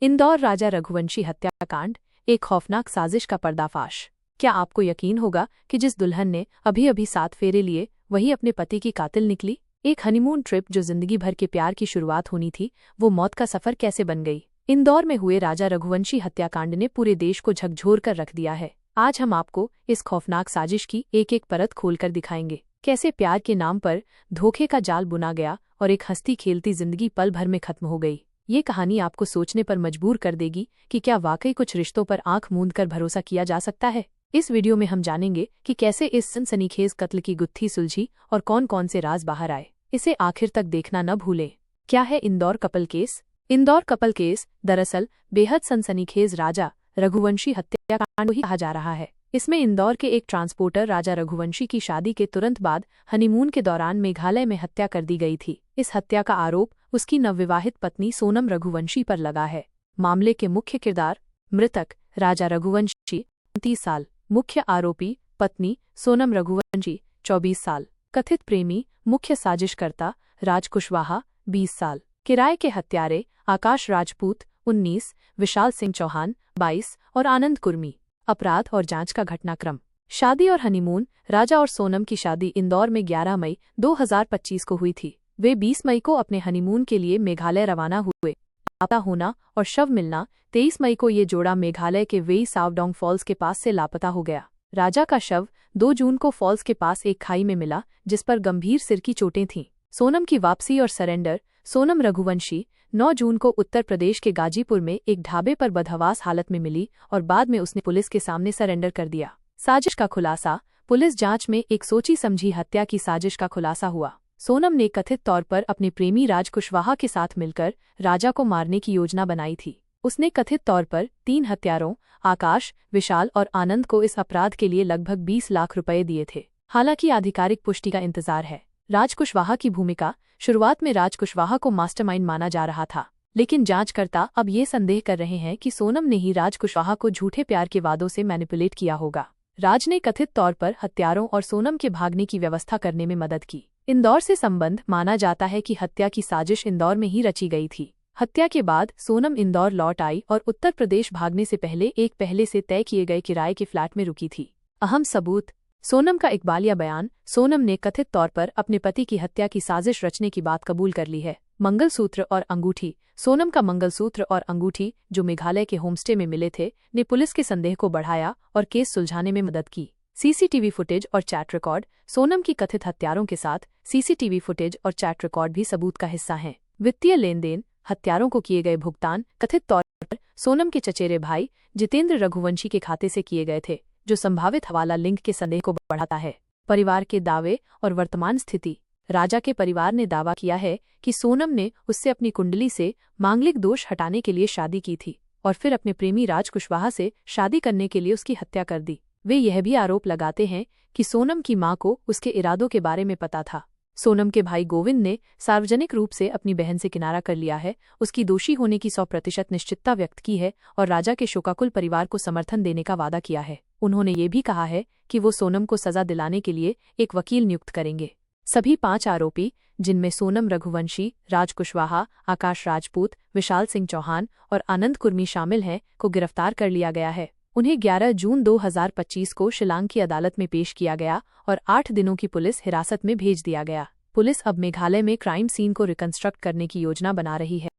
इंदौर राजा रघुवंशी हत्याकांड, एक खौफनाक साजिश का पर्दाफाश। क्या आपको यकीन होगा कि जिस दुल्हन ने अभी अभी 7 फेरे लिए वही अपने पति की कातिल निकली? एक हनीमून ट्रिप जो जिंदगी भर के प्यार की शुरुआत होनी थी, वो मौत का सफर कैसे बन गई? इंदौर में हुए राजा रघुवंशी हत्याकांड ने पूरे देश को झकझोर कर रख दिया है। आज हम आपको इस खौफनाक साजिश की एक एक परत खोलकर दिखाएंगे। कैसे प्यार के नाम पर धोखे का जाल बुना गया और एक हंसती खेलती जिंदगी पल भर में खत्म हो गई। ये कहानी आपको सोचने पर मजबूर कर देगी कि क्या वाकई कुछ रिश्तों पर आंख मूंद कर भरोसा किया जा सकता है। इस वीडियो में हम जानेंगे कि कैसे इस सनसनीखेज कत्ल की गुत्थी सुलझी और कौन कौन से राज बाहर आए। इसे आखिर तक देखना न भूलें। क्या है Indore couple case? Indore couple case दरअसल बेहद सनसनीखेज राजा रघुवंशी हत्याकांड ही कहा जा रहा है। इसमें इंदौर के एक ट्रांसपोर्टर राजा रघुवंशी की शादी के तुरंत बाद हनीमून के दौरान मेघालय में हत्या कर दी गई थी। इस हत्या का आरोप उसकी नवविवाहित पत्नी सोनम रघुवंशी पर लगा है। मामले के मुख्य किरदार मृतक राजा रघुवंशी 29 साल, मुख्य आरोपी पत्नी सोनम रघुवंशी 24 साल, कथित प्रेमी मुख्य साजिशकर्ता राज कुशवाहा 20 साल, किराए के हत्यारे आकाश राजपूत 19, विशाल सिंह चौहान 22 और आनंद कुर्मी। अपराध और जांच का घटनाक्रम। शादी और हनीमून। राजा और सोनम की शादी इंदौर में 11 मई 2025 को हुई थी। वे 20 मई को अपने हनीमून के लिए मेघालय रवाना हुए। लापता होना और शव मिलना। 23 मई को ये जोड़ा मेघालय के वेई सावडोंग फॉल्स के पास से लापता हो गया। राजा का शव 2 जून को फॉल्स के पास एक खाई में मिला, जिस पर गंभीर सिर की चोटें थीं। सोनम की वापसी और सरेंडर। सोनम रघुवंशी 9 जून को उत्तर प्रदेश के गाजीपुर में एक ढाबे पर बदहवास हालत में मिली और बाद में उसने पुलिस के सामने सरेंडर कर दिया। साजिश का खुलासा। पुलिस जांच में एक सोची समझी हत्या की साजिश का खुलासा हुआ। सोनम ने कथित तौर पर अपने प्रेमी राज कुशवाहा के साथ मिलकर राजा को मारने की योजना बनाई थी। उसने कथित तौर पर 3 हत्यारों आकाश, विशाल और आनंद को इस अपराध के लिए लगभग 20 लाख रुपए दिए थे। हालांकि आधिकारिक पुष्टि का इंतजार है। राज कुशवाहा की भूमिका। शुरुआत में राज कुशवाहा को मास्टरमाइंड माना जा रहा था, लेकिन जांचकर्ता अब ये संदेह कर रहे हैं कि सोनम ने ही राज कुशवाहा को झूठे प्यार के वादों से मैनिपुलेट किया होगा। राज ने कथित तौर पर हत्यारों और सोनम के भागने की व्यवस्था करने में मदद की। इंदौर से संबंध। माना जाता है कि हत्या की साजिश इंदौर में ही रची गई थी। हत्या के बाद सोनम इंदौर लौट आई और उत्तर प्रदेश भागने से पहले से तय किए गए किराए के फ्लैट में रुकी थी। अहम सबूत। सोनम का इकबालिया बयान। सोनम ने कथित तौर पर अपने पति की हत्या की साजिश रचने की बात कबूल कर ली है। मंगलसूत्र और अंगूठी। सोनम का मंगलसूत्र और अंगूठी, जो मेघालय के होमस्टे में मिले थे, ने पुलिस के संदेह को बढ़ाया और केस सुलझाने में मदद की। सीसीटीवी फुटेज और चैट रिकॉर्ड। सोनम की कथित हत्यारों के साथ सीसीटीवी फुटेज और चैट रिकॉर्ड भी सबूत का हिस्सा हैं। वित्तीय लेन देन। हत्यारों को किए गए भुगतान कथित तौर पर सोनम के चचेरे भाई जितेंद्र रघुवंशी के खाते से किए गए थे, जो संभावित हवाला लिंक के संदेह को बढ़ाता है। परिवार के दावे और वर्तमान स्थिति। राजा के परिवार ने दावा किया है कि सोनम ने उससे अपनी कुंडली से मांगलिक दोष हटाने के लिए शादी की थी और फिर अपने प्रेमी राज कुशवाहा से शादी करने के लिए उसकी हत्या कर दी। वे यह भी आरोप लगाते हैं कि सोनम की मां को उसके इरादों के बारे में पता था। सोनम के भाई गोविंद ने सार्वजनिक रूप से अपनी बहन से किनारा कर लिया है, उसकी दोषी होने की 100% निश्चितता व्यक्त की है और राजा के शोकाकुल परिवार को समर्थन देने का वादा किया है। उन्होंने ये भी कहा है कि वो सोनम को सजा दिलाने के लिए एक वकील नियुक्त करेंगे। सभी 5 आरोपी, जिनमें सोनम रघुवंशी, राज कुशवाहा, आकाश राजपूत, विशाल सिंह चौहान और आनंद कुर्मी शामिल हैं, को गिरफ्तार कर लिया गया है। उन्हें 11 जून 2025 को शिलांग की अदालत में पेश किया गया और 8 दिनों की पुलिस हिरासत में भेज दिया गया। पुलिस अब मेघालय में क्राइम सीन को रिकंस्ट्रक्ट करने की योजना बना रही है।